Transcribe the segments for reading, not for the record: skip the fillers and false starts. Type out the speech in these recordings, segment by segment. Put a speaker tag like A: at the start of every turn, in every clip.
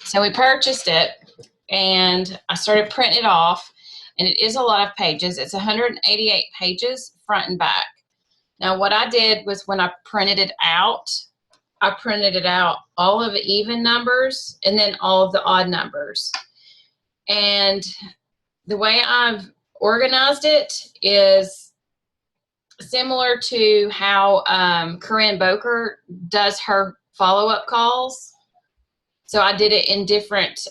A: So we purchased it, and I started printing it off, and it is a lot of pages. It's 188 pages, front and back. Now, what I did was when I printed it out all of the even numbers and then all of the odd numbers. And the way I've organized it is similar to how Corinne Boker does her follow-up calls. So I did it in different,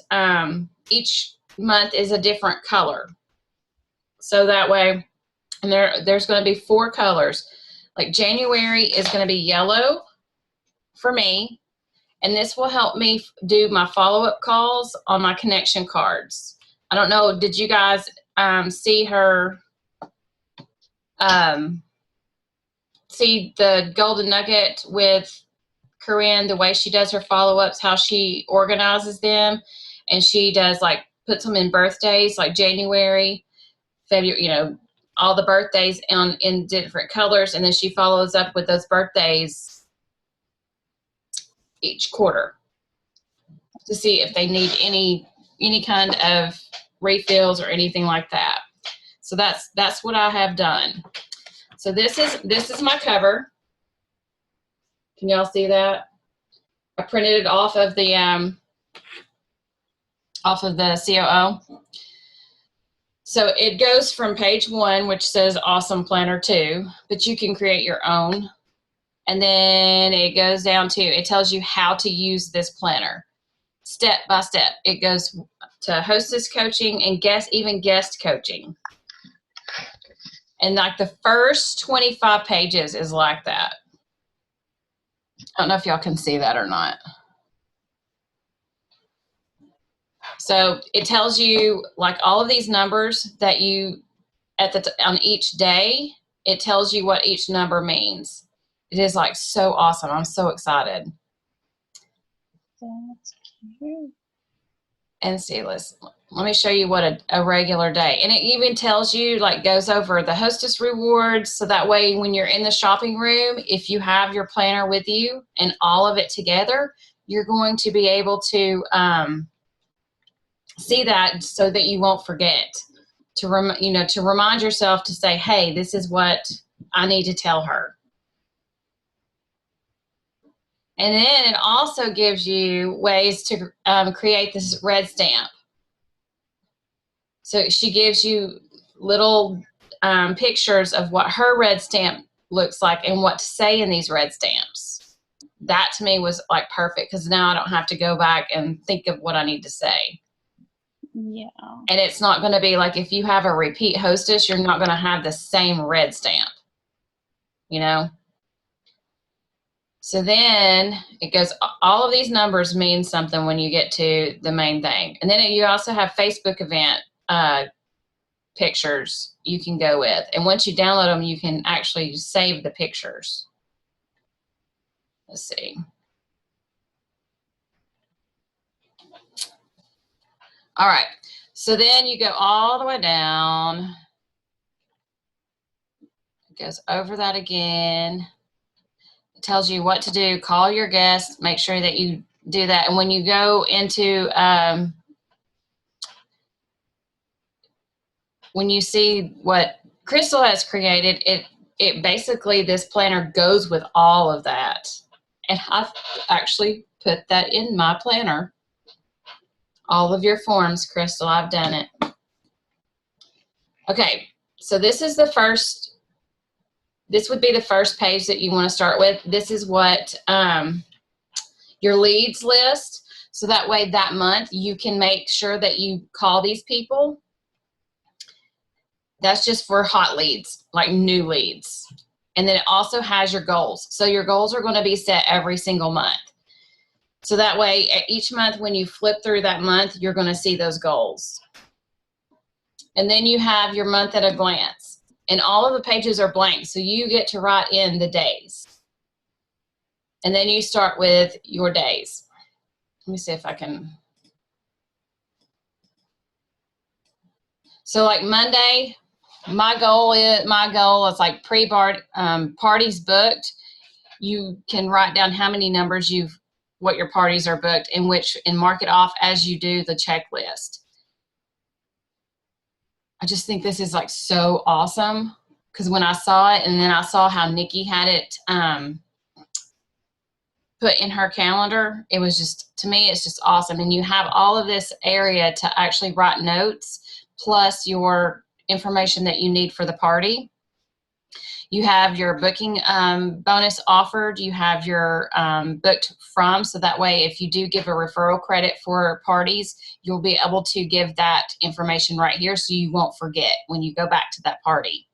A: each month is a different color. So that way, and there's going to be 4 colors. Like January is going to be yellow for me, and this will help me do my follow-up calls on my connection cards. I don't know, did you guys see her, see the golden nugget with Corinne, the way she does her follow-ups, how she organizes them, and she does like puts them in birthdays like January, February, you know, all the birthdays in different colors, and then she follows up with those birthdays each quarter to see if they need any kind of refills or anything like that. So that's what I have done. So this is my cover. Can y'all see that? I printed it off of the COO. So it goes from page 1, which says Awesome Planner 2, but you can create your own. And then it goes down to, it tells you how to use this planner step by step. It goes to hostess coaching and even guest coaching. And like the first 25 pages is like that. I don't know if y'all can see that or not. So it tells you like all of these numbers that you, on each day, it tells you what each number means. It is like so awesome. I'm so excited.
B: That's cute.
A: And see, let me show you what a regular day. And it even tells you, like, goes over the hostess rewards. So that way when you're in the shopping room, if you have your planner with you and all of it together, you're going to be able to see that so that you won't forget. To remind yourself to say, hey, this is what I need to tell her. And then it also gives you ways to create this red stamp. So she gives you little pictures of what her red stamp looks like and what to say in these red stamps. That to me was like perfect, because now I don't have to go back and think of what I need to say.
B: Yeah.
A: And it's not going to be like, if you have a repeat hostess, you're not going to have the same red stamp, you know? So then it goes, all of these numbers mean something when you get to the main thing. And then you also have Facebook event pictures you can go with. And once you download them, you can actually save the pictures. Let's see. All right. So then you go all the way down. It goes over that again. It tells you what to do. Call your guests. Make sure that you do that. And when you go into, when you see what Crystal has created, it basically, this planner goes with all of that. And I've actually put that in my planner. All of your forms, Crystal, I've done it. Okay, so this is the first, this would be the first page that you want to start with. This is what your leads list. So that way that month you can make sure that you call these people. That's just for hot leads, like new leads. And then it also has your goals. So your goals are going to be set every single month. So that way, each month when you flip through that month, you're going to see those goals. And then you have your month at a glance. And all of the pages are blank, so you get to write in the days. And then you start with your days. Let me see if I can. So like Monday, my goal is like parties booked. You can write down how many numbers you've what your parties are booked and mark it off as you do the checklist. I just think this is like so awesome, because when I saw it and then I saw how Nikki had it put in her calendar, it was just, to me, it's just awesome. And you have all of this area to actually write notes, plus your information that you need for the party. You have your booking bonus offered. You have your booked from, so that way if you do give a referral credit for parties, you'll be able to give that information right here so you won't forget when you go back to that party.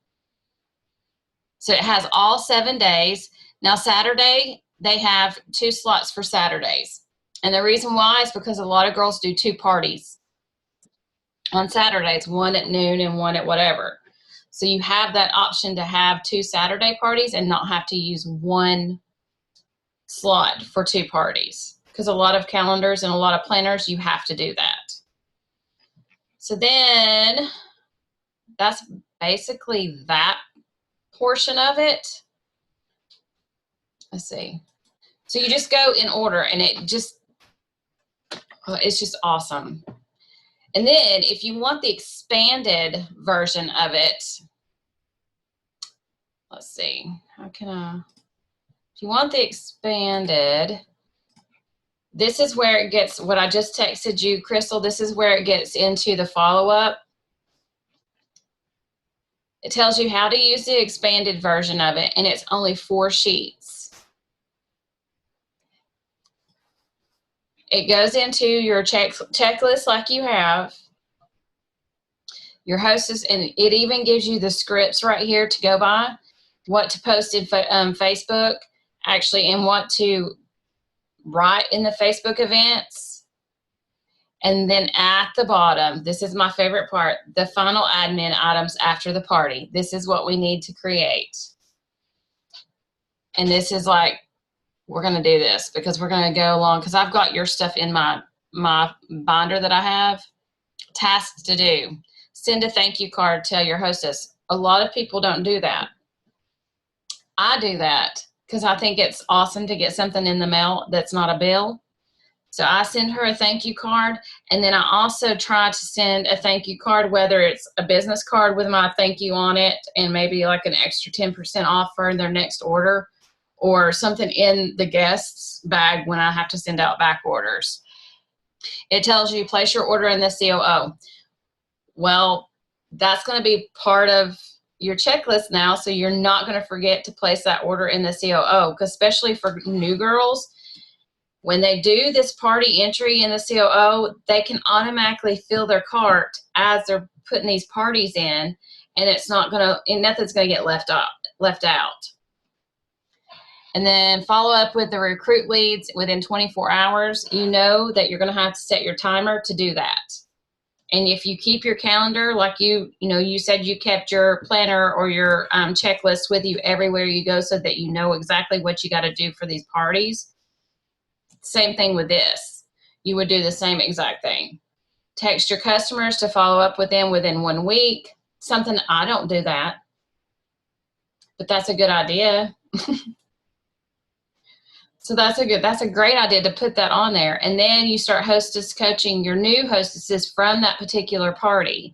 A: So it has all 7 days. Now Saturday, they have 2 slots for Saturdays. And the reason why is because a lot of girls do 2 parties on Saturdays, one at noon and one at whatever. So you have that option to have 2 Saturday parties and not have to use 1 slot for 2 parties. Because a lot of calendars and a lot of planners, you have to do that. So then that's basically that portion of it. Let's see. So you just go in order, and it's just awesome. And then if you want the expanded version of it, let's see, if you want the expanded, this is where it gets, what I just texted you, Crystal, this is where it gets into the follow-up. It tells you how to use the expanded version of it, and it's only 4 sheets. It goes into your checklist like you have, your hostess, and it even gives you the scripts right here to go by, what to post in Facebook, actually, and what to write in the Facebook events. And then at the bottom, this is my favorite part, the final admin items after the party. This is what we need to create. And this is like, we're going to do this because we're going to go along, because I've got your stuff in my binder that I have. Tasks to do. Send a thank you card, tell your hostess. A lot of people don't do that. I do that because I think it's awesome to get something in the mail that's not a bill. So I send her a thank you card, and then I also try to send a thank you card, whether it's a business card with my thank you on it and maybe like an extra 10% off for their next order, or something in the guest's bag when I have to send out back orders. It tells you place your order in the COO. Well, that's going to be part of your checklist now, so you're not going to forget to place that order in the COO, because especially for new girls, when they do this party entry in the COO, they can automatically fill their cart as they're putting these parties in, and it's not going to, and nothing's going to get left out. And then follow up with the recruit leads within 24 hours. You know that you're going to have to set your timer to do that. And if you keep your calendar, like you said you kept your planner or your checklist with you everywhere you go so that you know exactly what you got to do for these parties. Same thing with this. You would do the same exact thing. Text your customers to follow up with them within 1 week. Something, I don't do that, but that's a good idea. So that's a great idea to put that on there. And then you start hostess coaching your new hostesses from that particular party.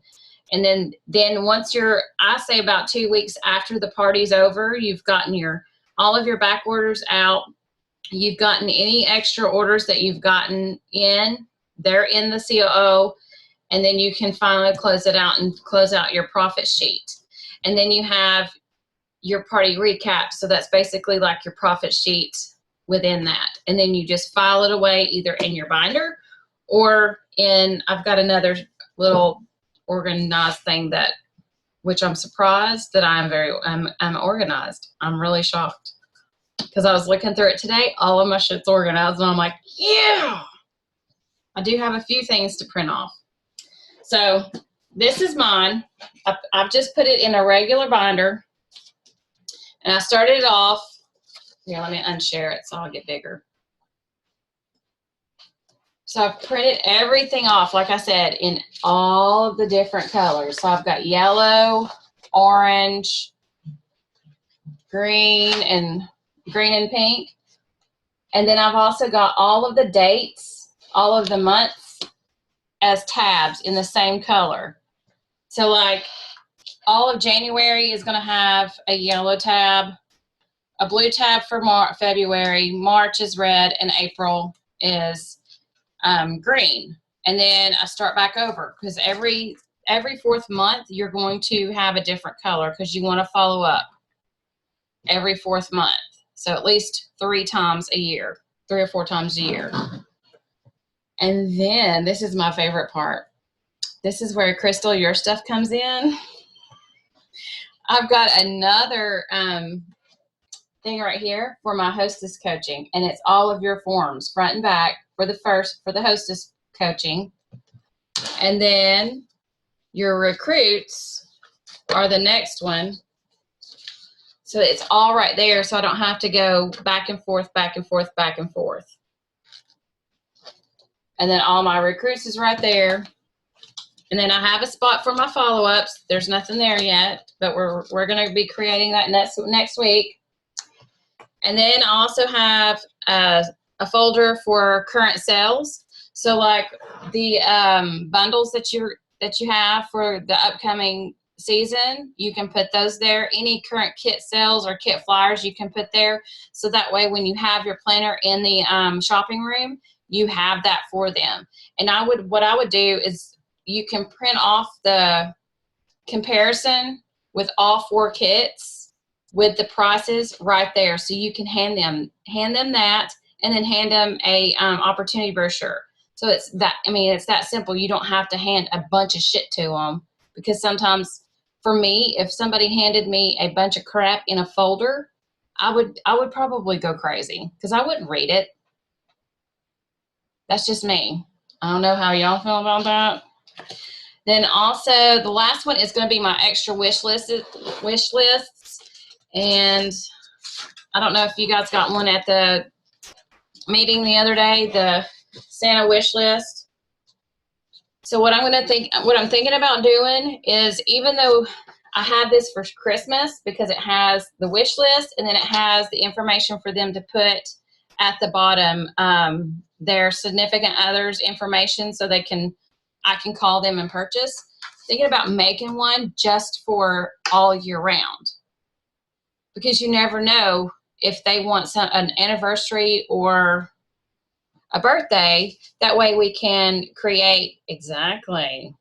A: And then once I say about 2 weeks after the party's over, you've gotten all of your back orders out. You've gotten any extra orders that you've gotten in, they're in the COO, and then you can finally close it out and close out your profit sheet. And then you have your party recap. So that's basically like your profit sheet within that. And then you just file it away either in your binder or I've got another little organized thing which I'm surprised that I'm organized. I'm really shocked because I was looking through it today. All of my shit's organized and I'm like, yeah, I do have a few things to print off. So this is mine. I've just put it in a regular binder, and I started it off. Here, let me unshare it so I'll get bigger. So I've printed everything off, like I said, in all of the different colors. So I've got yellow, orange, green and pink. And then I've also got all of the dates, all of the months as tabs in the same color. So like all of January is going to have a yellow tab, a blue tab for February, March is red, and April is green. And then I start back over because every fourth month you're going to have a different color because you want to follow up every fourth month. So at least 3 times a year, 3 or 4 times a year. And then this is my favorite part. This is where, Crystal, your stuff comes in. I've got another thing right here for my hostess coaching, and it's all of your forms front and back for the hostess coaching. And then your recruits are the next one. So it's all right there, so I don't have to go back and forth, back and forth, back and forth. And then all my recruits is right there. And then I have a spot for my follow-ups. There's nothing there yet, but we're going to be creating that next week. And then I also have a folder for current sales. So like the bundles that you have for the upcoming season, you can put those there. Any current kit sales or kit flyers you can put there. So that way when you have your planner in the shopping room, you have that for them. And what I would do is you can print off the comparison with all 4 kits with the prices right there. So you can hand them that and then hand them a opportunity brochure. So it's that simple. You don't have to hand a bunch of shit to them, because sometimes for me, if somebody handed me a bunch of crap in a folder, I would probably go crazy because I wouldn't read it. That's just me. I don't know how y'all feel about that. Then also the last one is going to be my extra wish lists. And I don't know if you guys got one at the meeting the other day, the Santa wish list. So what I'm thinking about doing is, even though I have this for Christmas because it has the wish list and then it has the information for them to put at the bottom, their significant others information, so I can call them and purchase. Thinking about making one just for all year round, because you never know if they want an anniversary or a birthday. That way we can create exactly.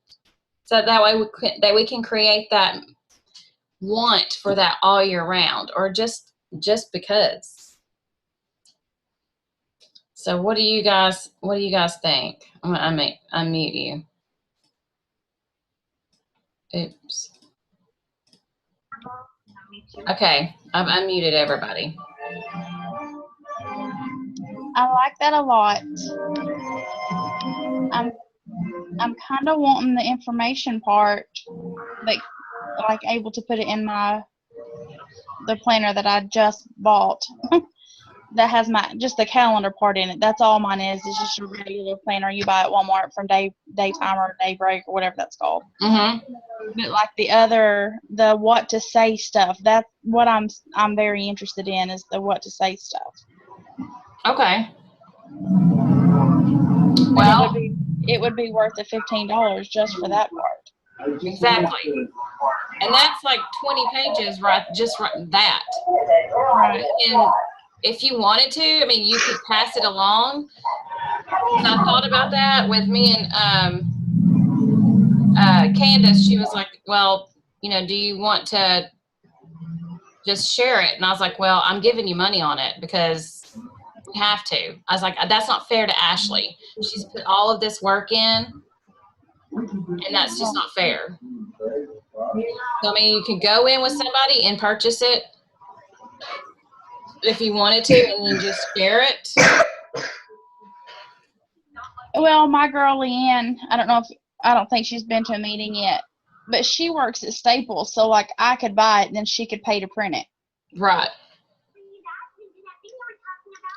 A: So that way we can create that want for that all year round, or just because. So what do you guys think? I'm gonna unmute you. Oops. Okay, I've unmuted everybody.
B: I like that a lot. I'm kind of wanting the information part, like able to put it in the planner that I just bought. That has just the calendar part in it. That's all mine is. It's just a regular planner you buy at Walmart from Daytime or Daybreak or whatever that's called.
A: Mm-hmm.
B: But like the what to say stuff, that's what I'm very interested in, is the what to say stuff.
A: Okay. Well,
B: it would be worth the $15 just for that part.
A: Exactly. And that's like 20 pages, right? Just that.
B: Right.
A: And if you wanted to, you could pass it along. And I thought about that with me and Candace. She was like, well, do you want to just share it? And I was like, well, I'm giving you money on it because you have to. I was like, that's not fair to Ashley. She's put all of this work in, and that's just not fair. So, you could go in with somebody and purchase it if you wanted to, and then just share it.
B: Well, my girl Leanne, I don't think she's been to a meeting yet, but she works at Staples, so like I could buy it and then she could pay to print it.
A: Right.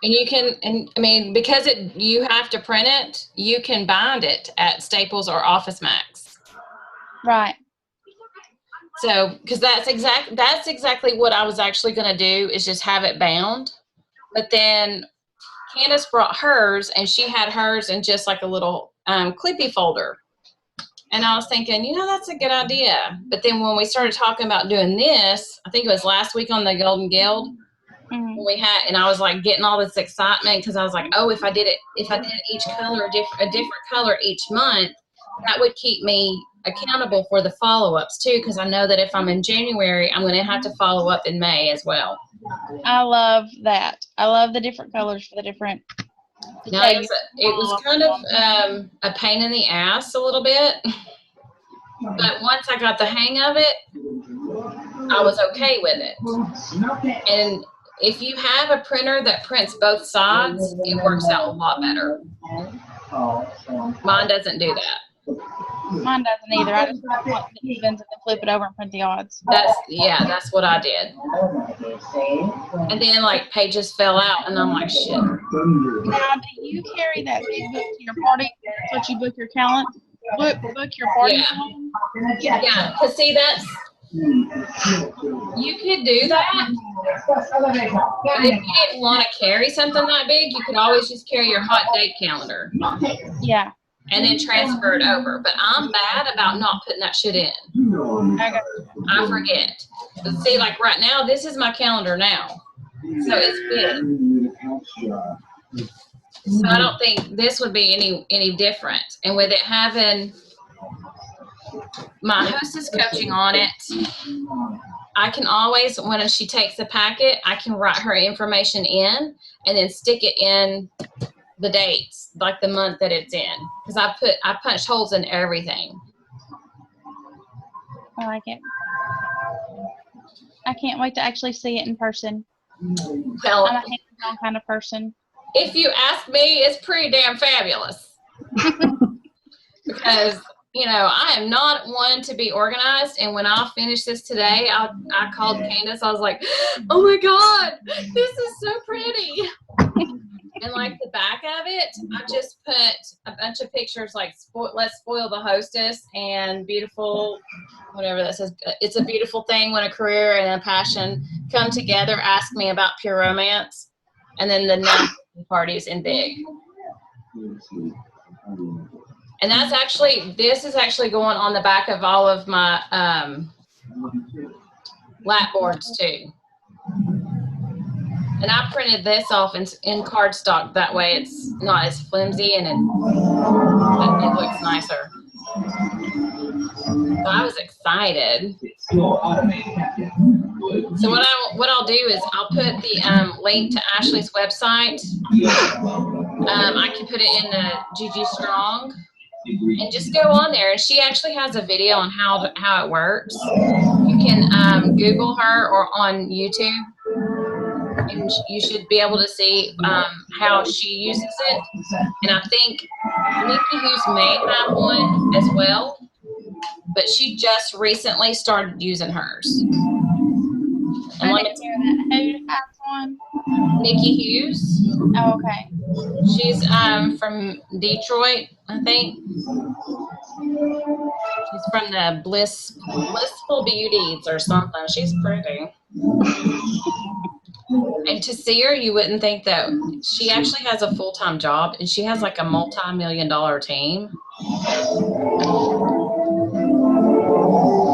A: And you can, because you have to print it, you can bind it at Staples or Office Max.
B: Right.
A: So, because that's exactly what I was actually going to do, is just have it bound. But then Candace brought hers, and she had hers in just like a little clippy folder. And I was thinking, that's a good idea. But then when we started talking about doing this, I think it was last week on the Golden Guild, and I was like getting all this excitement because I was like, oh, if I did each color a different color each month, that would keep me accountable for the follow-ups too, because I know that if I'm in January, I'm going to have to follow up in May as well.
B: I love that. I love the different colors for the different.
A: Now, it was kind of a pain in the ass a little bit, but once I got the hang of it, I was okay with it. And if you have a printer that prints both sides, it works out a lot better. Mine doesn't do that.
B: Mine doesn't either. I just want the evens and then flip it over and print the odds.
A: That's what I did. And then like pages fell out, and I'm like, shit.
B: Now, do you carry that big book to your party? That's what you book your calendar, book your party?
A: Yeah. Cause see, you could do that. But if you didn't want to carry something that big, you could always just carry your hot date calendar.
B: Yeah.
A: And then transfer it over. But I'm bad about not putting that shit in. I forget. But see, like right now, this is my calendar now. So it's big. So I don't think this would be any different. And with it having my hostess coaching on it, I can always, when she takes the packet, I can write her information in and then stick it in the dates, like the month that it's in, because I punched holes in everything.
B: I like it. I can't wait to actually see it in person.
A: Well,
B: I'm a hands-on kind of person.
A: If you ask me, it's pretty damn fabulous. Because I am not one to be organized, and when I finish this today, I called Candace. I was like, oh my god, this is so pretty. And like the back of it, I just put a bunch of pictures like let's spoil the hostess and beautiful, whatever that says. It's a beautiful thing when a career and a passion come together. Ask me about pure romance. And then the next parties in big. And this is actually going on the back of all of my lap boards too. And I printed this off in cardstock. That way it's not as flimsy and it looks nicer. So I was excited. So what I'll do is I'll put the link to Ashley's website. I can put it in the GG Strong and just go on there. And she actually has a video on how it works. You can Google her or on YouTube. And you should be able to see how she uses it. And I think Nikki Hughes may have one as well, but she just recently started using hers. And
B: I didn't hear that. Who has one?
A: Nikki Hughes.
B: Oh, okay.
A: She's from Detroit, I think. She's from the Blissful Beauties or something. She's pretty. And to see her, you wouldn't think that she actually has a full-time job, and she has like a multi-million-dollar team.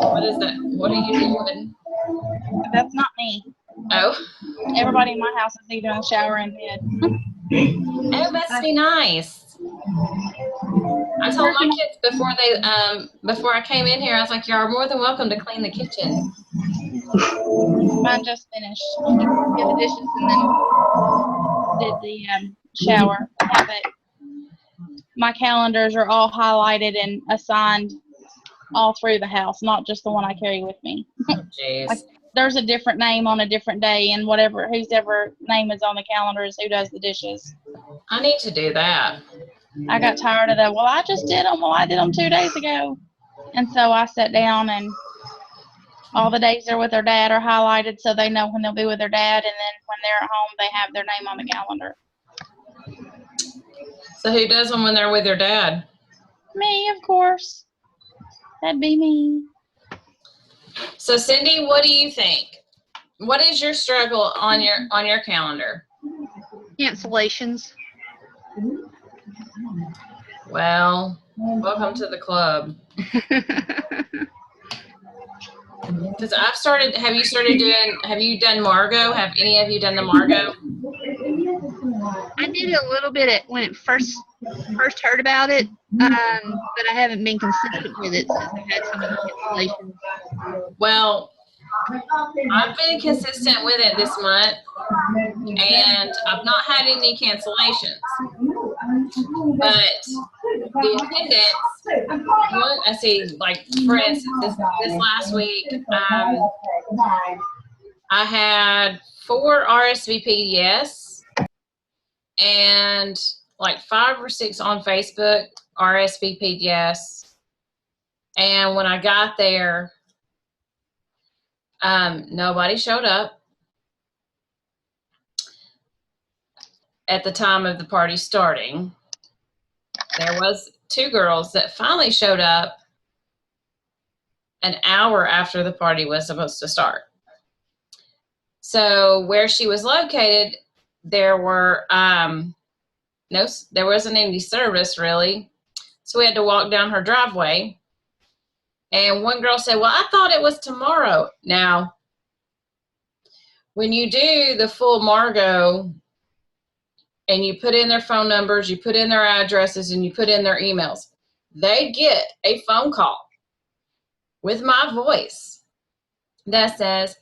A: What is that? What are you doing?
B: That's not me.
A: Oh.
B: Everybody in my house is either in the shower or in bed.
A: Oh, must be nice. I told my kids before I came in here, I was like, you're more than welcome to clean the kitchen.
B: Mine just finished. Did the dishes and then did the shower. I have it. My calendars are all highlighted and assigned all through the house, not just the one I carry with me.
A: Jeez.
B: Like, there's a different name on a different day, and whose ever name is on the calendar is who does the dishes.
A: I need to do that.
B: I got tired of well, I just did them. Well, I did them 2 days ago. And so I sat down, and all the days they're with their dad are highlighted so they know when they'll be with their dad, and then when they're at home, they have their name on the calendar.
A: So who does them when they're with their dad?
B: Me, of course. That'd be me.
A: So Cindy, what do you think? What is your struggle on your calendar?
C: Cancellations.
A: Well, welcome to the club. Because I've started, have you done Margot? Have any of you done the Margot?
C: I did it a little bit when it first heard about it, but I haven't been consistent with it since I've had so many cancellations.
A: Well, I've been consistent with it this month, and I've not had any cancellations. But the attendance, I see, like, for instance, this last week, I had 4 RSVP yes, and like 5 or 6 on Facebook RSVP yes. And when I got there, nobody showed up at the time of the party starting. There was 2 girls that finally showed up an hour after the party was supposed to start. So where she was located, there wasn't any service really. So we had to walk down her driveway. And one girl said, well, I thought it was tomorrow. Now, when you do the full Margot and you put in their phone numbers, you put in their addresses, and you put in their emails, they get a phone call with my voice that says,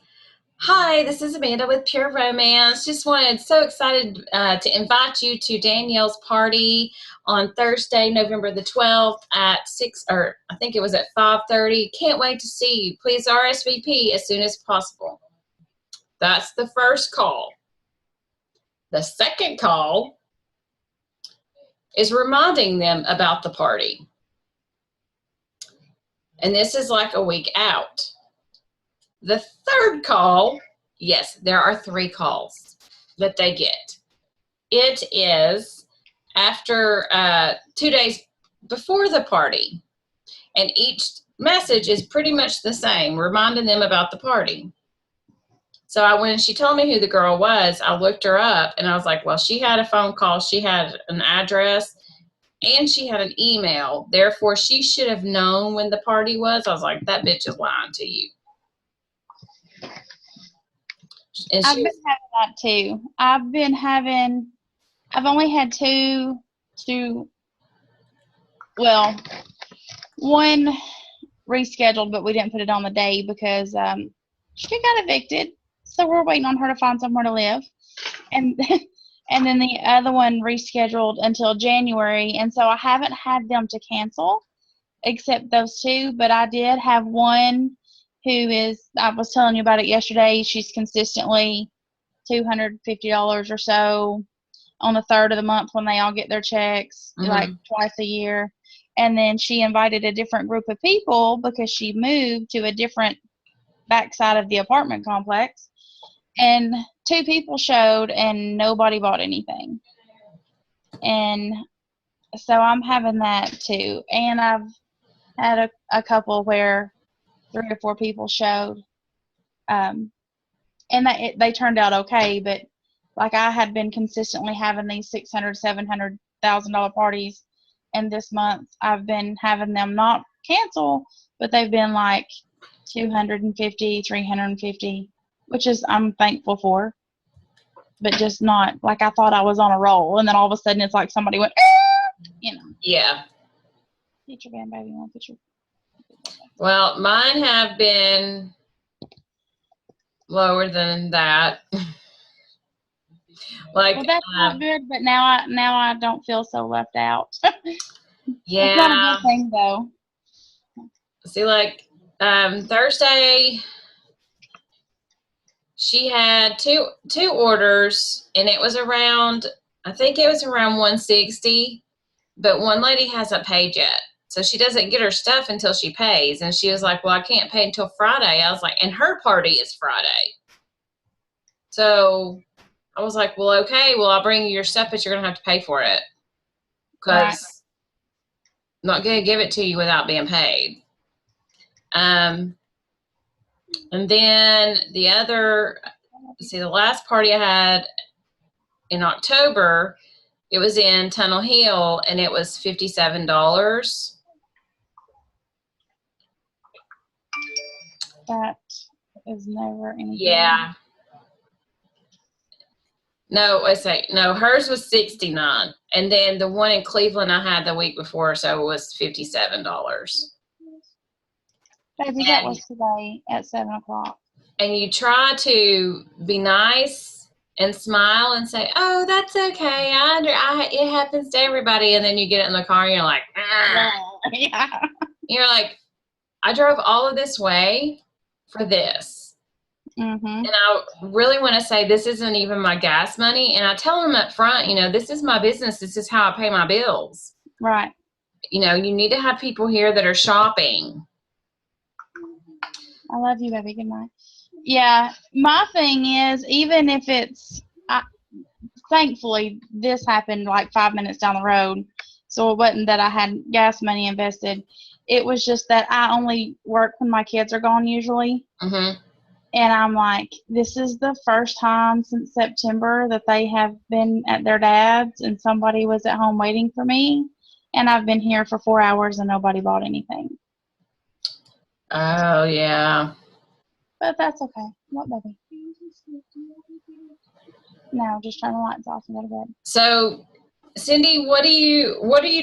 A: hi, this is Amanda with Pure Romance. So excited to invite you to Danielle's party on Thursday, November the 12th at 6, or I think it was at 5:30. Can't wait to see you. Please RSVP as soon as possible. That's the first call. The second call is reminding them about the party. And this is like a week out. The third call, yes, there are 3 calls that they get. It is after 2 days before the party, and each message is pretty much the same, reminding them about the party. So when she told me who the girl was, I looked her up, and I was like, well, she had a phone call, she had an address, and she had an email. Therefore, she should have known when the party was. I was like, that bitch is lying to you. And
B: I've been having that too. I've only had two, well, one rescheduled, but we didn't put it on the day because she got evicted. So we're waiting on her to find somewhere to live. And and then the other one rescheduled until January. And so I haven't had them to cancel except those 2, but I did have one who is, I was telling you about it yesterday, she's consistently $250 or so on the 3rd of the month when they all get their checks, like twice a year. And then she invited a different group of people because she moved to a different backside of the apartment complex. And 2 people showed and nobody bought anything. And so I'm having that too. And I've had a couple where 3 or 4 people showed. And they turned out okay, but like I had been consistently having these $600,000, $700,000 parties, and this month I've been having them not cancel, but they've been like 250, 350, which is I'm thankful for, but just not like I thought I was on a roll, and then all of a sudden it's like somebody went, you know.
A: Yeah.
B: Get your band, baby. Want to put your.
A: Well, mine have been lower than that. Like,
B: well, that's not good, but now I don't feel so left out.
A: Yeah.
B: It's not a good thing, though.
A: See, like, Thursday, she had two orders, and it was around, I think it was around 160, but one lady hasn't paid yet. So she doesn't get her stuff until she pays. And she was like, well, I can't pay until Friday. I was like, and her party is Friday. So I was like, well, okay, well, I'll bring you your stuff, but you're going to have to pay for it. Because I'm not going to give it to you without being paid. And then the last party I had, in October, it was in Tunnel Hill, and it was $57.
B: That is never any good.
A: Yeah. No, hers was 69, and then the one in Cleveland I had the week before, so it was $57.
B: Baby, that was today at 7 o'clock.
A: And you try to be nice and smile and say, "Oh, that's okay. It happens to everybody." And then you get in the car and you're like,
B: Yeah.
A: You're like, I drove all of this way for this.
B: Mm-hmm.
A: And I really want to say this isn't even my gas money. And I tell them up front, this is my business. This is how I pay my bills.
B: Right.
A: You need to have people here that are shopping.
B: I love you, baby. Good night. Yeah, my thing is, even if thankfully, this happened like 5 minutes down the road, so it wasn't that I had gas money invested. It was just that I only work when my kids are gone usually.
A: Mm-hmm.
B: And I'm like, this is the first time since September that they have been at their dad's and somebody was at home waiting for me. And I've been here for 4 hours and nobody bought anything.
A: Oh, yeah.
B: But that's okay. What, baby? No, just turn the lights off and go to bed.
A: So, Cindy, what do you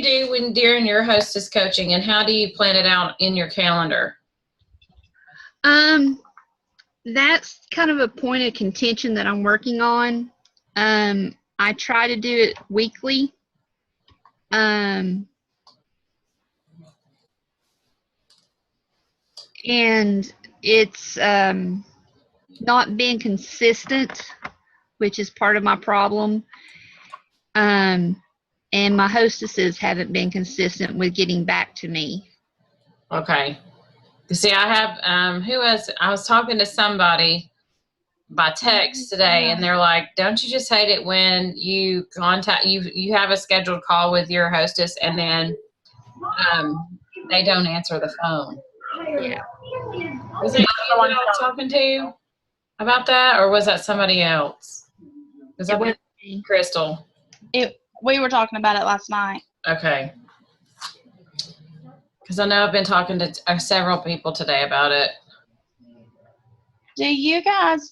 A: do during your hostess coaching, and how do you plan it out in your calendar?
C: That's kind of a point of contention that I'm working on. I try to do it weekly. And it's not being consistent, which is part of my problem. And my hostesses haven't been consistent with getting back to me.
A: Okay. See, I have, I was talking to somebody by text today, and they're like, don't you just hate it when you you have a scheduled call with your hostess and then they don't answer the phone?
C: Yeah.
A: Was it you that I was talking to about that, or was that somebody else? Was that Crystal?
B: We were talking about it last night.
A: Okay. Because I know I've been talking to several people today about it.
B: Do you guys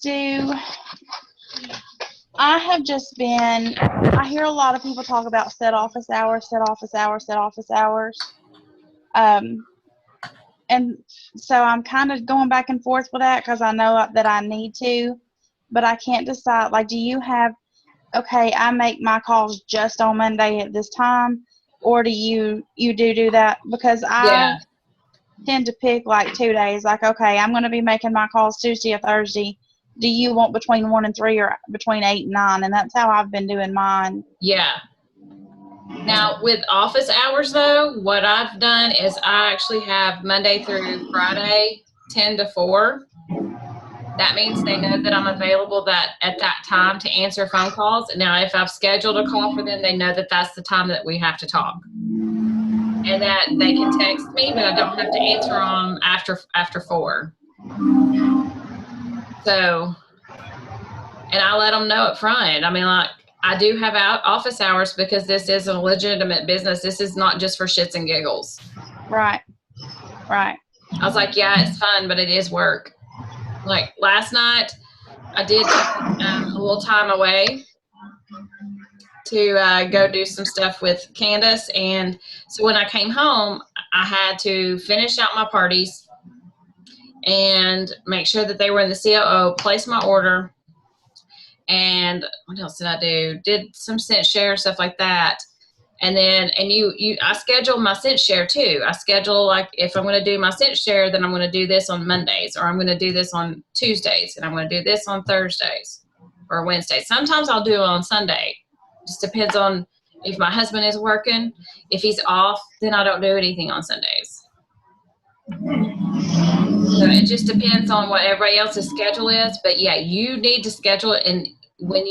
B: I have just been, I hear a lot of people talk about set office hours. And so I'm kind of going back and forth with that because I know that I need to, but I can't decide. Like, do you have, okay, I make my calls just on Monday at this time, or do you do that? Because I tend to pick like 2 days. Like, okay, I'm going to be making my calls Tuesday or Thursday. Do you want between 1 and 3 or between 8 and 9? And that's how I've been doing mine.
A: Yeah. Now, with office hours, though, what I've done is I actually have Monday through Friday, 10 to 4. That means they know that I'm available at that time to answer phone calls. Now, if I've scheduled a call for them, they know that that's the time that we have to talk. And that they can text me, but I don't have to answer them after 4. So, and I let them know up front. I mean, like, I do have office hours because this is a legitimate business. This is not just for shits and giggles.
B: Right. I
A: was like, yeah, it's fun, but it is work. Like last night, I did a little time away to go do some stuff with Candace. And so when I came home, I had to finish out my parties and make sure that they were in the COO, place my order. And what else did I do? Did some cent share, stuff like that. And then, I schedule my cent share too. I schedule, like, if I'm going to do my cent share, then I'm going to do this on Mondays, or I'm going to do this on Tuesdays, and I'm going to do this on Thursdays or Wednesdays. Sometimes I'll do it on Sunday. Just depends on if my husband is working. If he's off, then I don't do anything on Sundays. So it just depends on what everybody else's schedule is. But yeah, you need to schedule it, and when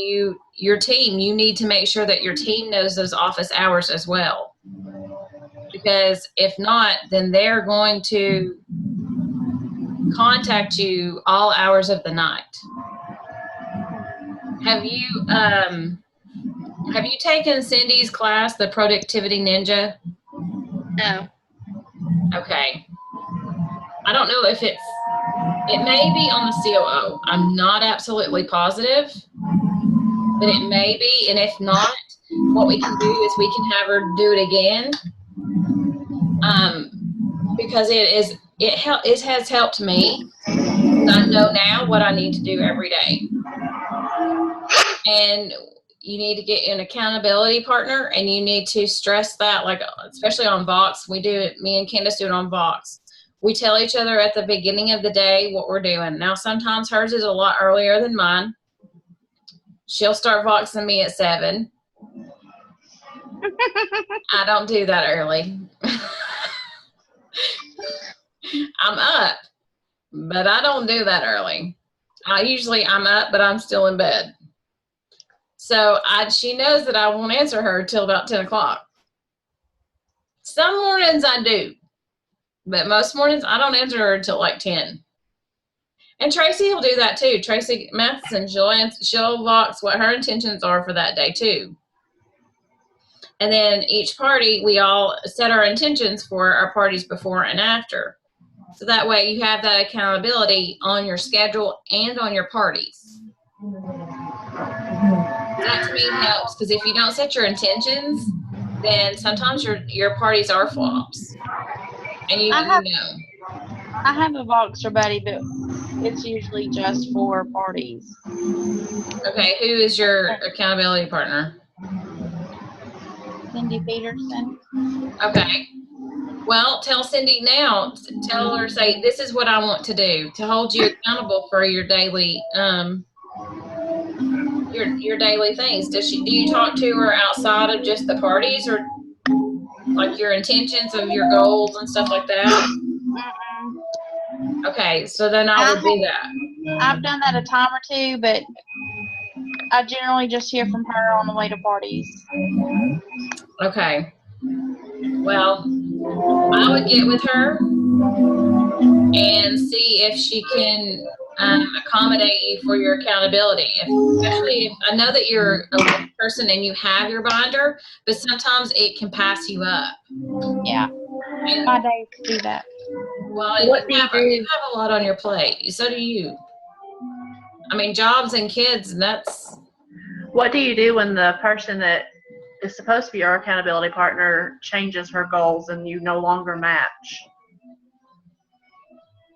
A: your team, you need to make sure that your team knows those office hours as well. Because if not, then they're going to contact you all hours of the night. Have you Have you taken Cindy's class, the Productivity Ninja?
C: No.
A: Okay. I don't know if it may be on the COO. I'm not absolutely positive, but it may be. And if not, what we can do is we can have her do it again. Because it has helped me. I know now what I need to do every day. And you need to get an accountability partner, and you need to stress that, like, especially on Vox. We do it, me and Candace do it on Vox. We tell each other at the beginning of the day what we're doing. Now, sometimes hers is a lot earlier than mine. She'll start Voxing me at 7. I don't do that early. I'm up, but I don't do that early. I'm up, but I'm still in bed. So she knows that I won't answer her till about 10 o'clock. Some mornings I do, but most mornings I don't answer her until like 10. And Tracy will do that too. Tracy Matheson, she'll Vox what her intentions are for that day too. And then each party, we all set our intentions for our parties before and after. So that way you have that accountability on your schedule and on your parties. That to me helps, because if you don't set your intentions, then sometimes your parties are flops. And you know.
B: I have a Voxer buddy, but it's usually just for parties.
A: Okay, who is your accountability partner?
B: Cindy Peterson.
A: Okay. Well, tell Cindy now. Tell her, say, this is what I want to do to hold you accountable for your daily your daily things. Do you talk to her outside of just the parties, or like your intentions of your goals and stuff like that? Okay, so then I would do that.
B: I've done that a time or two, but I generally just hear from her on the way to parties.
A: Okay. Well, I would get with her and see if she can accommodate you for your accountability. Especially if I know that you're a person and you have your binder, but sometimes it can pass you up.
B: Yeah. And my days do that.
A: Well, you have a lot on your plate. So do you. I mean, jobs and kids, and that's.
D: What do you do when the person that is supposed to be your accountability partner changes her goals and you no longer match?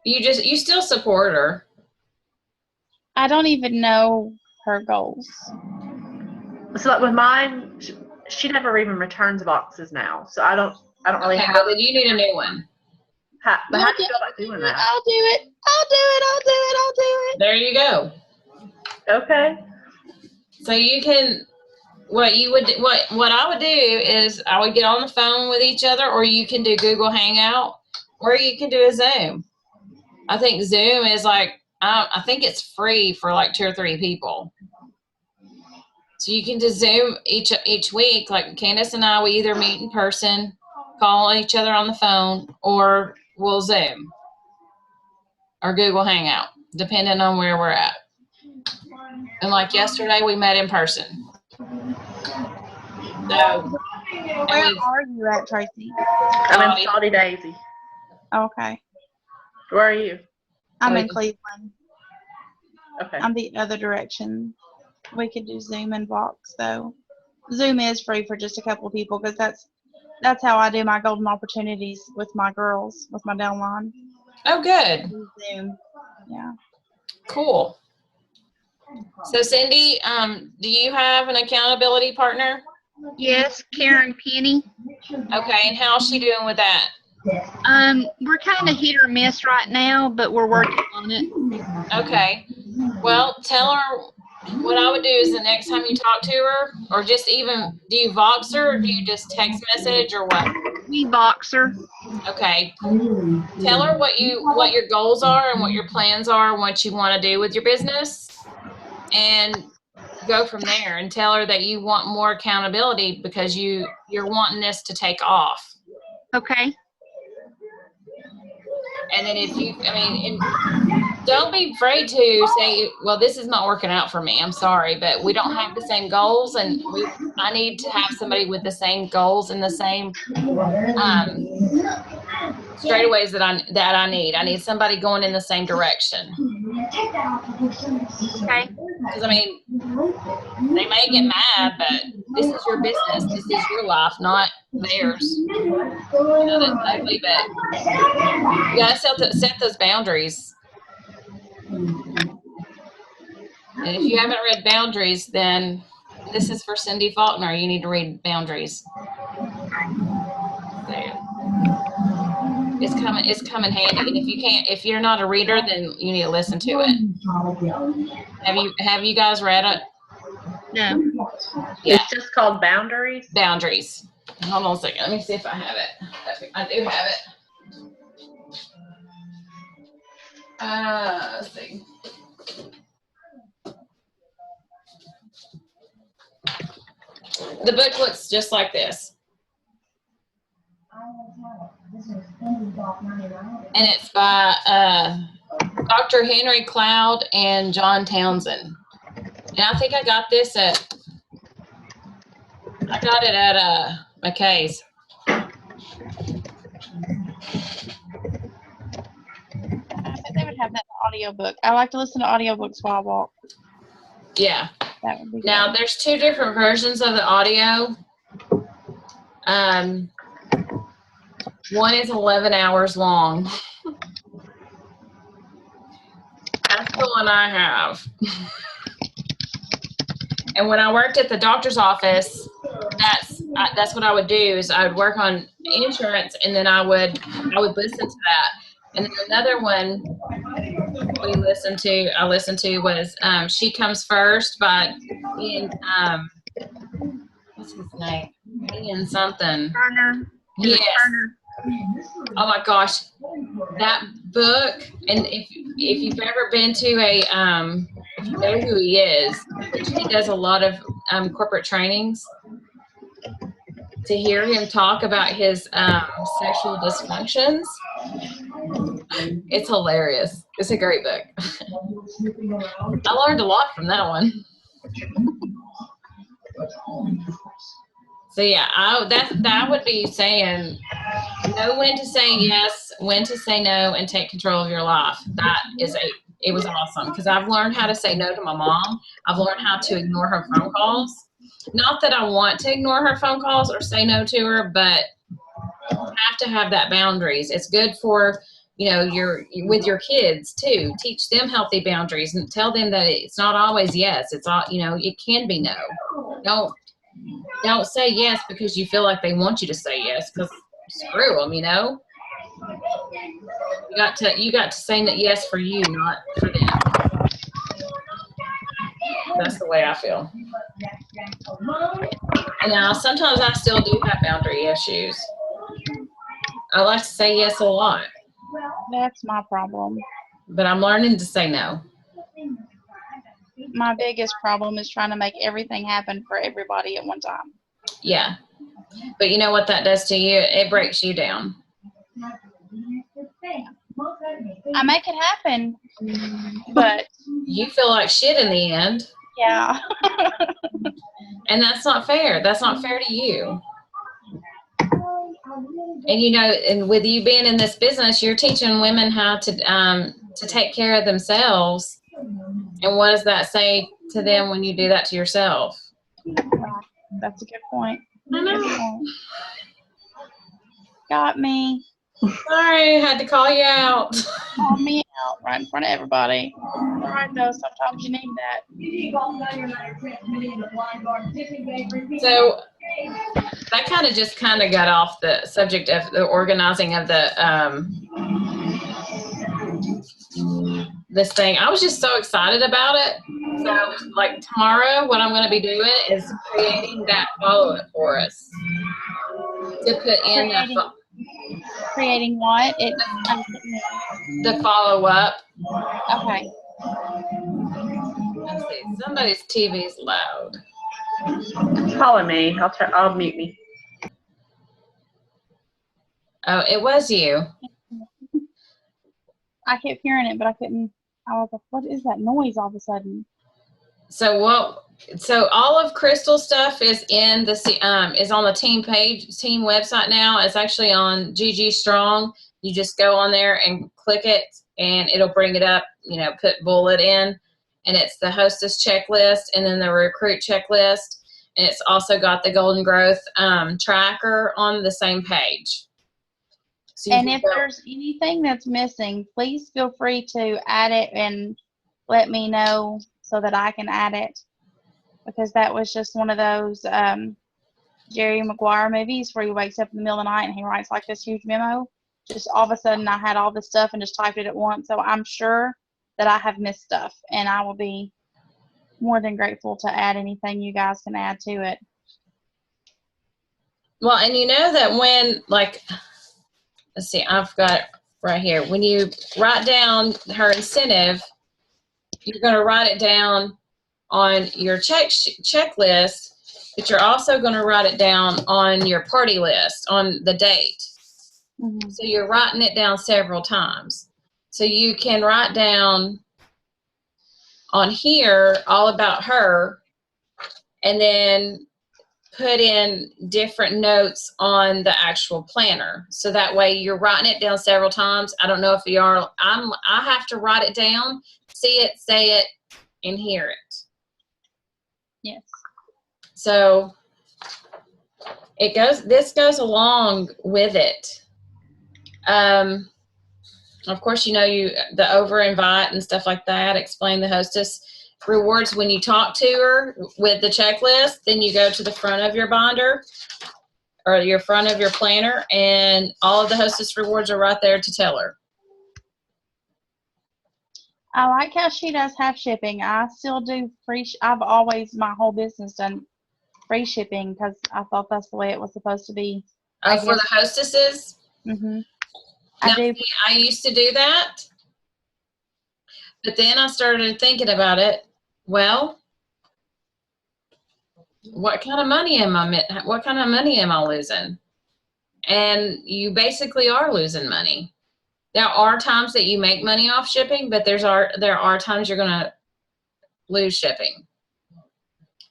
A: You still support her.
B: I don't even know her goals.
D: So like with mine, she never even returns boxes now. So I don't really have.
A: Well, then you need a new one.
D: How do you feel about doing that?
B: I'll do it.
A: There you go.
D: Okay.
A: So you can. What I would do is I would get on the phone with each other, or you can do Google Hangout, or you can do a Zoom. I think Zoom is like, I think it's free for like 2 or 3 people. So you can just Zoom each week. Like Candace and I, we either meet in person, call each other on the phone, or we'll Zoom or Google Hangout, depending on where we're at. And like yesterday, we met in person. So,
B: where are you at, Tracy?
D: I'm in Saudi Daisy.
B: Okay.
D: Where are you?
B: I'm in Cleveland.
D: Okay.
B: I'm the other direction. We could do Zoom and Vox, though. Zoom is free for just a couple of people, because that's how I do my golden opportunities with my girls, with my downline.
A: Oh, good.
B: Zoom. Yeah.
A: Cool. So, Cindy, do you have an accountability partner?
C: Yes, Karen Penny.
A: Okay, and how's she doing with that?
C: We're kind of hit or miss right now, but we're working on it.
A: Okay. Well, tell her what I would do is the next time you talk to her, or just even, do you Vox her, or do you just text message, or what?
C: We Vox her.
A: Okay. Tell her what your goals are and what your plans are and what you want to do with your business, and go from there, and tell her that you want more accountability because you're wanting this to take off.
C: Okay.
A: And then don't be afraid to say, well, this is not working out for me. I'm sorry, but we don't have the same goals, and I need to have somebody with the same goals and the same straightaways that I need. I need somebody going in the same direction.
C: Okay.
A: Because I mean, they may get mad, but this is your business. This is your life, not theirs. You know, that's ugly, but you gotta set those boundaries. And if you haven't read Boundaries, then this is for Cindy Faulkner. You need to read Boundaries. It's coming handy. And if you're not a reader, then you need to listen to it. Have you guys read it?
C: No.
A: Yeah.
D: It's just called Boundaries.
A: Boundaries. Hold on a second. Let me see if I have it. I do have it. Let's see. The book looks just like this. And it's by Dr. Henry Cloud and John Townsend. And I think I got it at McKay's.
B: I think they would have that in the audiobook. I like to listen to audiobooks while I walk.
A: Yeah.
B: That would be
A: Now,
B: good.
A: there's 2 different versions of the audio. One is 11 hours long. That's the one I have. And when I worked at the doctor's office, that's what I would do is I would work on insurance, and then I would listen to that. And then another one I listened to was She Comes First by Ian, what's his name? Ian something.
C: Turner.
A: Yes.
C: Turner.
A: Oh my gosh, that book! And if you've ever been to if you know who he is, which he does a lot of corporate trainings. To hear him talk about his sexual dysfunctions, it's hilarious. It's a great book. I learned a lot from that one. So yeah, that would be saying know when to say yes, when to say no, and take control of your life. It was awesome because I've learned how to say no to my mom. I've learned how to ignore her phone calls. Not that I want to ignore her phone calls or say no to her, but you have to have that boundaries. It's good for, with your kids too. Teach them healthy boundaries and tell them that it's not always yes. It's all, it can be no. Don't say yes because you feel like they want you to say yes, because screw them, You got to say that yes for you, not for them. That's the way I feel. And now sometimes I still do have boundary issues. I like to say yes a lot.
B: That's my problem.
A: But I'm learning to say no.
B: My biggest problem is trying to make everything happen for everybody at one time.
A: Yeah. But you know what that does to you? It breaks you down.
B: I make it happen, but
A: you feel like shit in the end.
B: Yeah.
A: And that's not fair. That's not fair to you. And and with you being in this business, you're teaching women how to take care of themselves. And what does that say to them when you do that to yourself?
B: That's a good point.
A: I know.
B: Got me.
A: Sorry, I had to call you out.
B: Call me out right in front of everybody. All right, though, sometimes you need that.
A: So that kind of got off the subject of the organizing of the this thing. I was just so excited about it. So like tomorrow, what I'm going to be doing is creating that follow-up for us to put in
B: creating what?
A: The follow-up.
B: Okay.
A: Let's see. Somebody's TV is loud.
D: It's calling me. I'll mute me.
A: Oh, it was you.
B: I kept hearing it, but I couldn't. I was like, what is that noise all of a sudden?
A: So all of Crystal's stuff is in the is on the team website now. It's actually on GG Strong. You just go on there and click it, and it'll bring it up. Put bullet in, and it's the hostess checklist, and then the recruit checklist, and it's also got the Golden Growth tracker on the same page. So
B: and if there's anything that's missing, please feel free to add it and let me know so that I can add it, because that was just one of those Jerry Maguire movies where he wakes up in the middle of the night and he writes like this huge memo. Just all of a sudden I had all this stuff and just typed it at once. So I'm sure that I have missed stuff, and I will be more than grateful to add anything you guys can add to it.
A: Well, and you know that when, like, let's see, I've got it right here. When you write down her incentive, you're going to write it down on your checklist, but you're also going to write it down on your party list on the date.
B: Mm-hmm.
A: So you're writing it down several times. So you can write down on here all about her, and then put in different notes on the actual planner. So that way you're writing it down several times. I don't know if you are. I have to write it down, see it, say it, and hear it.
B: Yes.
A: So this goes along with it. Of course, the over invite and stuff like that, explain the hostess rewards when you talk to her with the checklist. Then you go to the front of your binder or your front of your planner, and all of the hostess rewards are right there to tell her.
B: I like how she does have shipping. I still do free. I've always, my whole business, done free shipping because I thought that's the way it was supposed to be.
A: Oh, for the hostesses?
B: Mm-hmm.
A: I used to do that, but then I started thinking about it. Well, what kind of money am I losing? And you basically are losing money. There are times that you make money off shipping, but there are times you're going to lose shipping.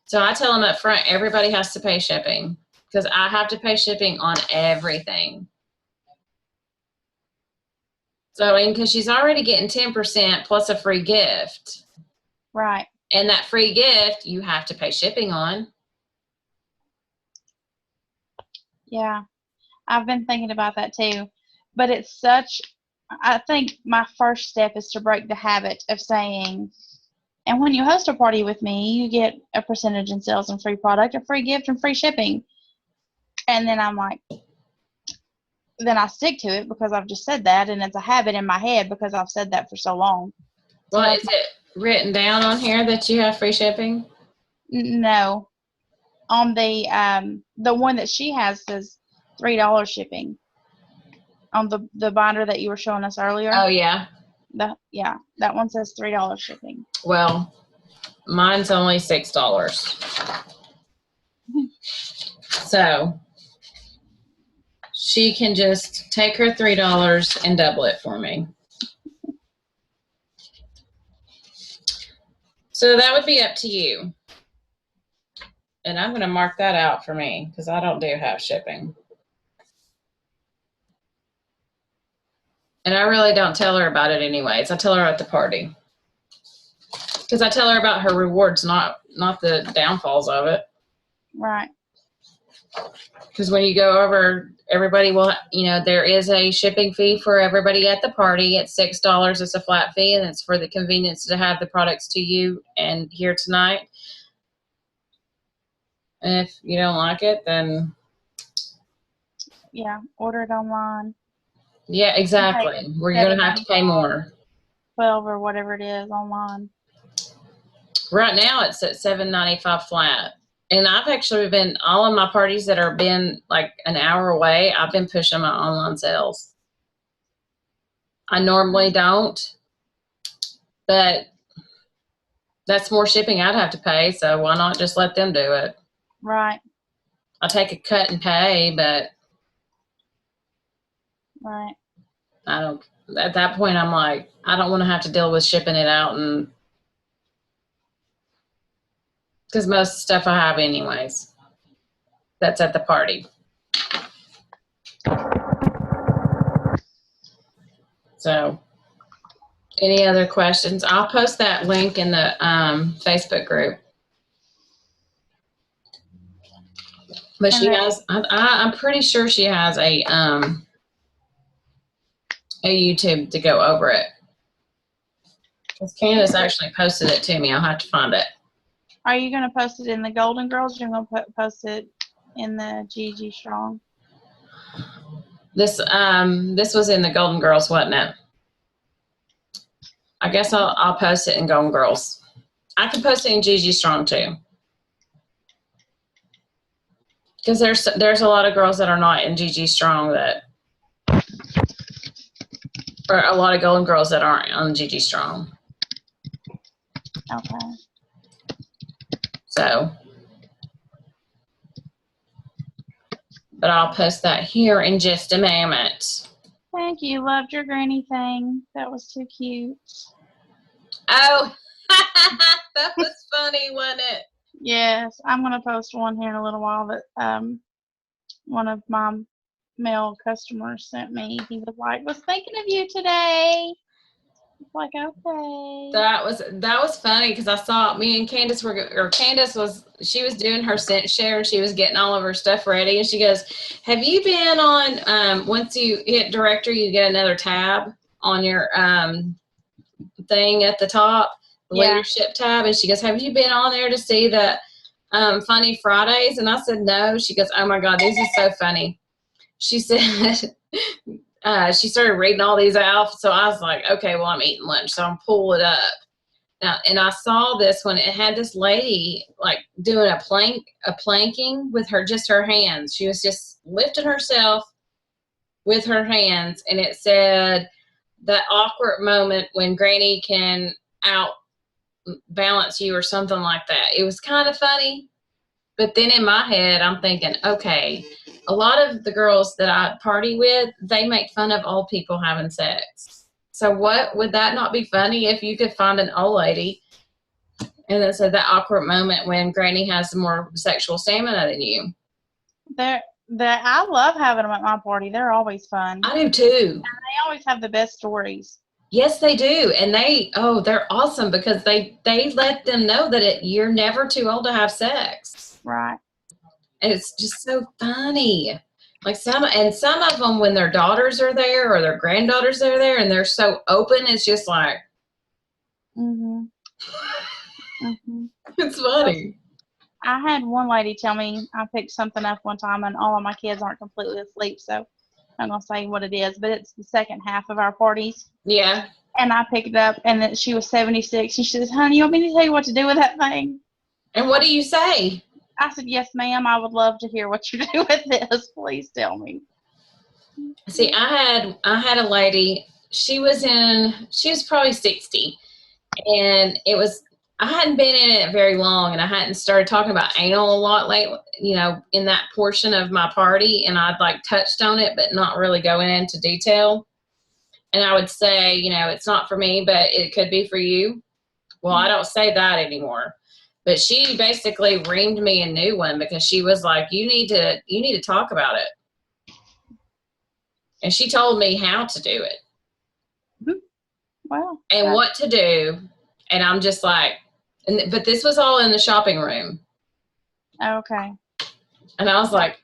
A: So I tell them up front, everybody has to pay shipping, because I have to pay shipping on everything. So, because she's already getting 10% plus a free gift.
B: Right.
A: And that free gift, you have to pay shipping on.
B: Yeah. I've been thinking about that too. But I think my first step is to break the habit of saying, and when you host a party with me, you get a percentage in sales and free product, a free gift, and free shipping. And then I'm like, then I stick to it because I've just said that, and it's a habit in my head because I've said that for so long.
A: Well, is it written down on here that you have free shipping?
B: No. On the one that she has says $3 shipping. On the binder that you were showing us earlier.
A: Oh, yeah.
B: That one says $3 shipping.
A: Well, mine's only $6. So she can just take her $3 and double it for me. So that would be up to you. And I'm going to mark that out for me because I don't do half shipping. And I really don't tell her about it anyways. I tell her at the party. Because I tell her about her rewards, not the downfalls of it.
B: Right.
A: Because when you go over, everybody will, there is a shipping fee for everybody at the party. It's $6. It's a flat fee, and it's for the convenience to have the products to you and here tonight. And if you don't like it, then...
B: Yeah, order it online.
A: Yeah, exactly. We're going to have to pay more.
B: 12 or whatever it is online.
A: Right now, it's at $7.95 flat. And I've actually been, all of my parties that are been like an hour away, I've been pushing my online sales. I normally don't, but that's more shipping I'd have to pay, so why not just let them do it?
B: Right.
A: I'll take a cut and pay, but
B: right.
A: I don't, at that point, I'm like, I don't want to have to deal with shipping it out, and because most stuff I have anyways, that's at the party. So, any other questions? I'll post that link in the Facebook group. But she has, I'm pretty sure she has a YouTube to go over it. Because Candace actually posted it to me. I'll have to find it.
B: Are you going to post it in the Golden Girls, or are you going to post it in the GG Strong?
A: This was in the Golden Girls, wasn't it? I guess I'll post it in Golden Girls. I can post it in GG Strong too. Because there's a lot of girls that are not in GG Strong or a lot of Golden Girls that aren't on GG Strong.
B: Okay.
A: So, but I'll post that here in just a moment.
B: Thank you. Loved your granny thing. That was too cute.
A: Oh, that was funny, wasn't it?
B: Yes, I'm going to post one here in a little while that one of my male customers sent me. He was like, was thinking of you today. It's like, okay.
A: That was funny because I saw me and Candace she was doing her scent share and she was getting all of her stuff ready, and she goes, have you been on once you hit directory you get another tab on your thing at the top, the leadership tab, and she goes, have you been on there to see the Funny Fridays? And I said no. She goes, oh my God, these are so funny. She said she started reading all these out, so I was like, okay, well, I'm eating lunch, so I'm pulling it up now. And I saw this one. It had this lady like doing a planking with her hands. She was just lifting herself with her hands, and it said that awkward moment when Granny can out balance you or something like that. It was kind of funny, but then in my head, I'm thinking, okay, a lot of the girls that I party with, they make fun of old people having sex. So what, would that not be funny if you could find an old lady and then said that awkward moment when Granny has more sexual stamina than you?
B: I love having them at my party. They're always fun.
A: I do too.
B: And they always have the best stories.
A: Yes, they do. And they're awesome because they let them know that you're never too old to have sex.
B: Right.
A: And it's just so funny. Like some of them, when their daughters are there or their granddaughters are there and they're so open, it's just like, it's funny.
B: I had one lady tell me, I picked something up one time and all of my kids aren't completely asleep, so I'm going to say what it is, but it's the second half of our parties.
A: Yeah.
B: And I picked it up, and then she was 76, and she says, honey, you want me to tell you what to do with that thing?
A: And what do you say?
B: I said, yes, ma'am, I would love to hear what you do with this. Please tell me.
A: See, I had a lady, she was probably 60, and I hadn't been in it very long, and I hadn't started talking about anal a lot lately, in that portion of my party, and I'd like touched on it, but not really going into detail. And I would say, it's not for me, but it could be for you. Well, I don't say that anymore. But she basically reamed me a new one because she was like, you need to talk about it. And she told me how to do it.
B: Wow.
A: And what to do. And I'm just like, but this was all in the shopping room.
B: Okay.
A: And I was like,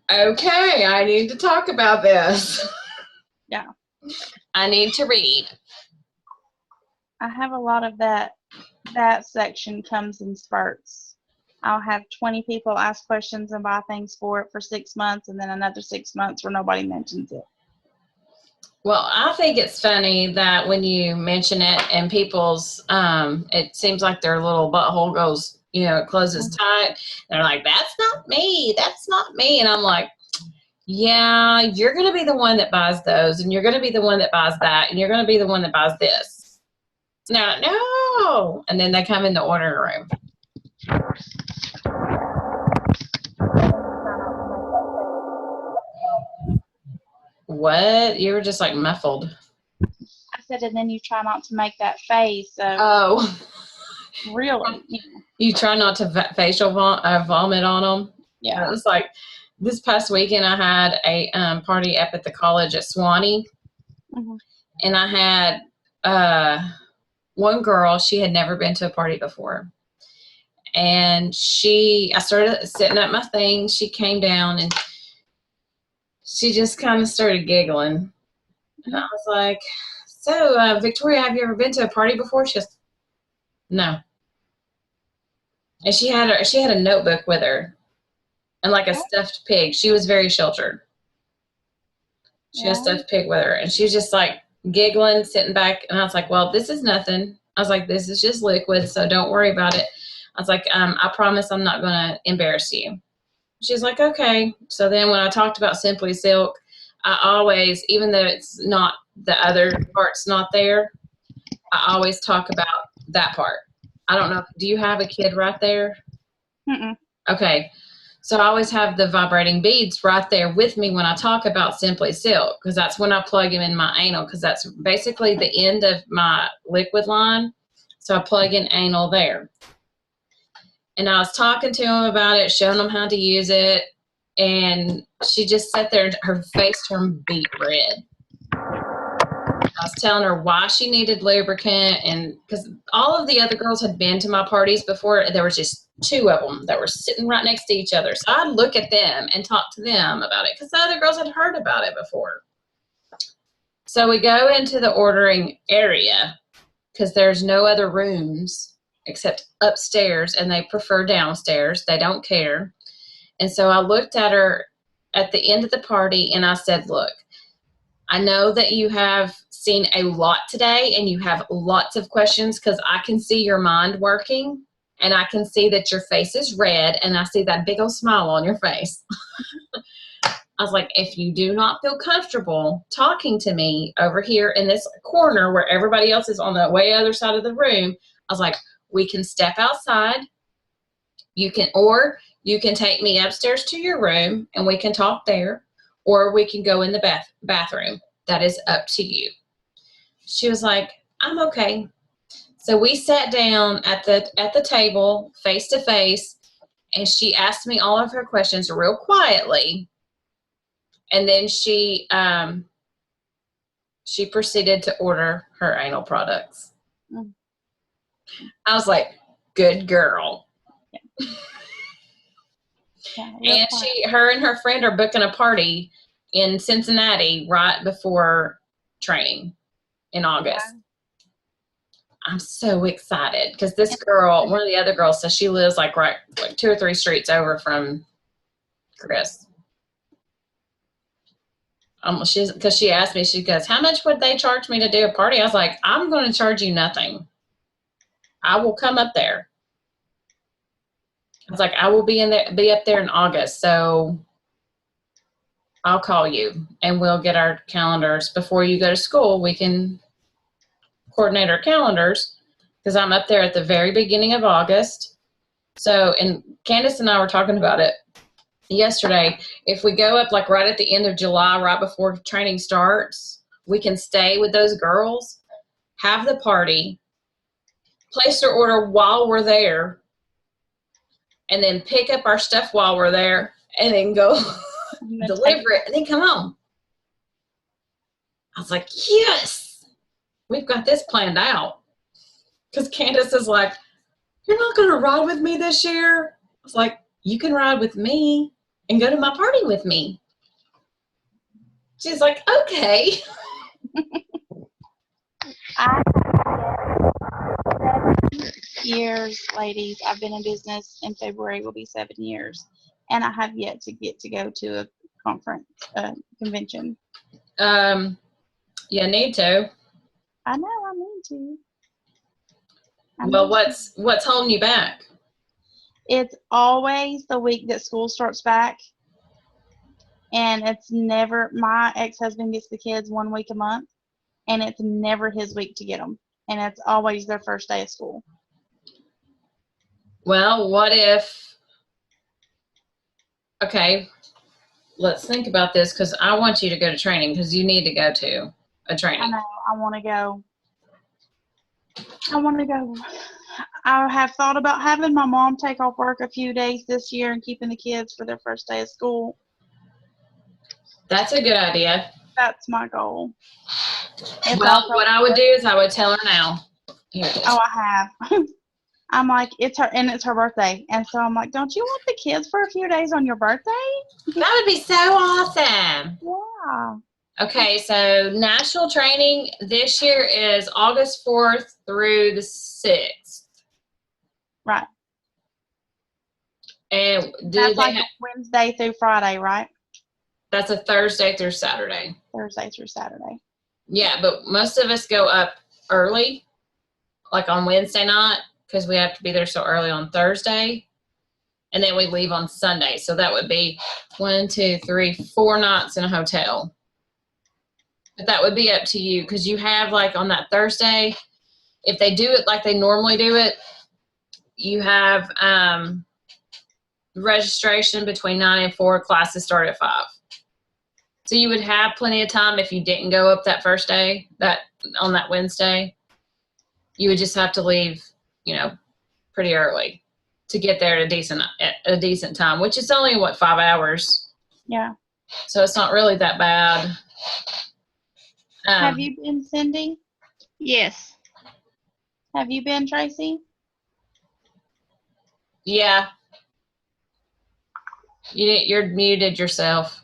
A: okay, I need to talk about this.
B: Yeah.
A: I need to read.
B: I have a lot of that. That section comes in spurts. I'll have 20 people ask questions and buy things for it for 6 months, and then another 6 months where nobody mentions it.
A: Well, I think it's funny that when you mention it and people's, it seems like their little butthole goes, it closes tight. They're like, that's not me. That's not me. And I'm like, yeah, you're going to be the one that buys those, and you're going to be the one that buys that, and you're going to be the one that buys this. No. And then they come in the ordering room. what? You were just like muffled.
B: I said, and then you try not to make that face. So
A: Oh,
B: really,
A: you try not to facial vomit on them.
B: yeah.
A: It was like this past weekend I had a party up at the college at Swanee,
B: Mm-hmm.
A: and I had one girl. She had never been to a party before, and I started setting up my thing. She came down and she just kind of started giggling, and I was like, "So, Victoria, have you ever been to a party before?" She goes, "No." And she had a notebook with her and like a stuffed pig. She was very sheltered. She had a stuffed pig with her, and she was just like giggling, sitting back. And I was like, "Well, this is nothing." I was like, "This is just liquid, so don't worry about it." I was like, "I promise I'm not going to embarrass you." She's like, "Okay." So then when I talked about Simply Silk, I always, even though it's not the other part's not there, I always talk about that part. I don't know. Do you have a kid right there?
B: Mm-mm.
A: Okay. So I always have the vibrating beads right there with me when I talk about Simply Silk, because that's when I plug them in my anal, because that's basically the end of my liquid line. So I plug in anal there. And I was talking to him about it, showing him how to use it, and she just sat there and her face turned beet red. I was telling her why she needed lubricant, and because all of the other girls had been to my parties before, there was just two of them that were sitting right next to each other. So I'd look at them and talk to them about it because the other girls had heard about it before. So we go into the ordering area because there's no other rooms except upstairs, and they prefer downstairs. They don't care. And so I looked at her at the end of the party and I said, "Look, I know that you have seen a lot today and you have lots of questions because I can see your mind working and I can see that your face is red and I see that big old smile on your face." I was like, "If you do not feel comfortable talking to me over here in this corner where everybody else is on the way other side of the room," I was like, "we can step outside. You can take me upstairs to your room and we can talk there, or we can go in the bathroom. That is up to you." She was like, "I'm okay." So we sat down at the table face to face, and she asked me all of her questions real quietly, and then she proceeded to order her anal products.
B: Mm.
A: I was like, "Good girl."
B: Yeah,
A: And her and her friend are booking a party in Cincinnati right before training in August.
B: Wow.
A: I'm so excited because this girl, one of the other girls, says she lives like 2 or 3 streets over from Chris. Because she asked me, she goes, "How much would they charge me to do a party?" I was like, "I'm going to charge you nothing. I will come up there." I was like, "I will be up there in August, so I'll call you and we'll get our calendars before you go to school. We can coordinate our calendars because I'm up there at the very beginning of August." So, and Candace and I were talking about it yesterday. If we go up like right at the end of July, right before training starts, we can stay with those girls, have the party, place their order while we're there, and then pick up our stuff while we're there, and then go deliver it, and then come home. I was like, "Yes, we've got this planned out." Because Candace is like, "You're not going to ride with me this year?" I was like, "You can ride with me and go to my party with me." She's like, "Okay."
B: I 7 years, ladies. I've been in business. In February will be 7 years, and I have yet to get to go to a conference, convention.
A: You need to.
B: I know I need to.
A: Well, what's holding you back?
B: It's always the week that school starts back, and it's never. My ex-husband gets the kids 1 week a month, and it's never his week to get them, and it's always their first day of school.
A: Well, what if? Okay, let's think about this because I want you to go to training because you need to go to a
B: I
A: training.
B: know. I want to go. I have thought about having my mom take off work a few days this year and keeping the kids for their first day of school.
A: That's a good idea.
B: That's my goal. It's
A: Well,
B: also-
A: what I would do is I would tell her now. Here it is.
B: Oh, I have. I'm like, it's her birthday. And so I'm like, don't you want the kids for a few days on your birthday?
A: That would be so awesome.
B: Yeah.
A: Okay, so national training this year is August 4th through the 6th.
B: Right.
A: And
B: That's like Wednesday through Friday, right?
A: that's a Thursday through Saturday.
B: Thursday through Saturday.
A: Yeah, but most of us go up early, like on Wednesday night, because we have to be there so early on Thursday. And then we leave on Sunday. So that would be 1, 2, 3, 4 nights in a hotel. But that would be up to you because you have like on that Thursday, if they do it like they normally do it, you have registration between 9 and 4. Classes start at 5. So you would have plenty of time if you didn't go up that first day, that on that Wednesday. You would just have to leave, pretty early to get there at a decent time, which is only 5 hours.
B: Yeah.
A: So it's not really that bad.
B: Have you been, Cindy?
C: Yes.
B: Have you been, Tracy?
A: Yeah. You're muted yourself.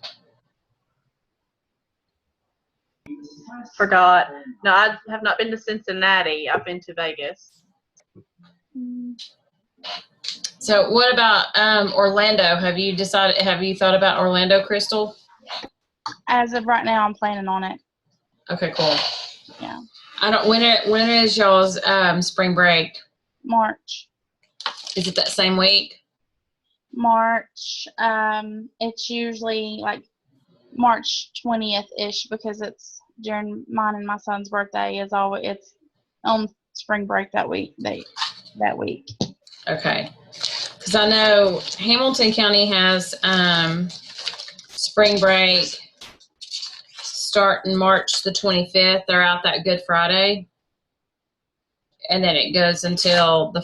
D: Forgot. No, I have not been to Cincinnati. I've been to Vegas.
A: So what about Orlando? Have you thought about Orlando, Crystal?
B: As of right now, I'm planning on it.
A: Okay, cool.
B: Yeah.
A: When is y'all's spring break?
B: March.
A: Is it that same week?
B: March. It's usually like March 20th-ish because it's during mine and my son's birthday. It's on spring break that week. That week.
A: Okay. Because I know Hamilton County has spring break starting March the 25th. They're out that Good Friday. And then it goes until the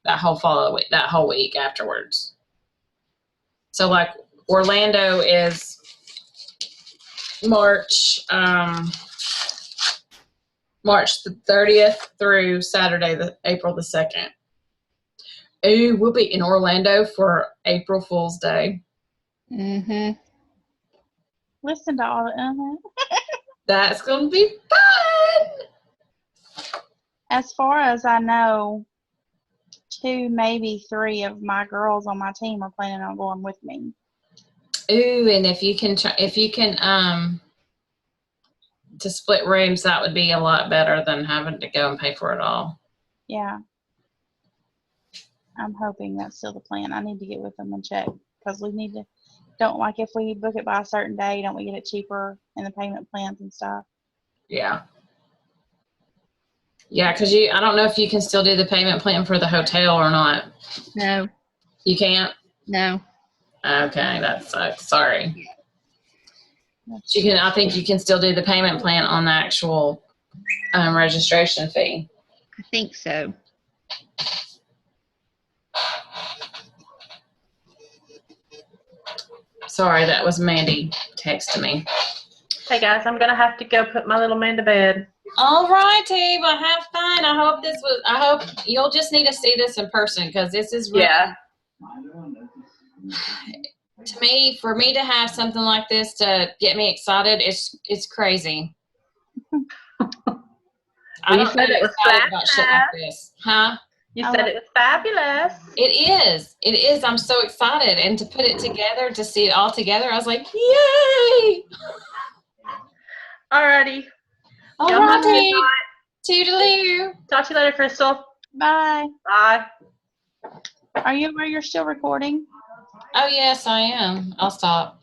A: that whole week afterwards. So like Orlando is March the 30th through Saturday, April the 2nd. Ooh, we'll be in Orlando for April Fool's Day.
C: Mm-hmm.
B: Listen to all the
A: That's going to be fun.
B: As far as I know, 2, maybe 3 of my girls on my team are planning on going with me.
A: Ooh, and if you can to split rooms, that would be a lot better than having to go and pay for it all.
B: Yeah. I'm hoping that's still the plan. I need to get with them and check because we need to. Don't like if we book it by a certain day, don't we get it cheaper in the payment plans and stuff?
A: Yeah. Yeah, because I don't know if you can still do the payment plan for the hotel or not.
C: No.
A: You can't?
C: No.
A: Okay, that sucks. Sorry. I think you can still do the payment plan on the actual registration fee.
C: I think so.
A: Sorry, that was Mandy texting me.
D: Hey guys, I'm gonna have to go put my little man to bed.
A: All righty, well have fun. I hope you'll just need to see this in person because this is really,
D: Yeah.
A: for me to have something like this to get me excited, it's crazy. I don't
D: said
A: get
D: it was
A: excited about shit like this. Huh?
D: You said it was fabulous.
A: It is. I'm so excited. And to put it together, to see it all together, I was like, yay!
D: Alrighty.
A: All
D: Y'all have a good
A: righty.
D: night.
A: Toodaloo.
D: Talk to you later, Crystal.
B: Bye.
D: Bye.
B: Are you where you're still recording?
A: Oh, yes, I am. I'll stop.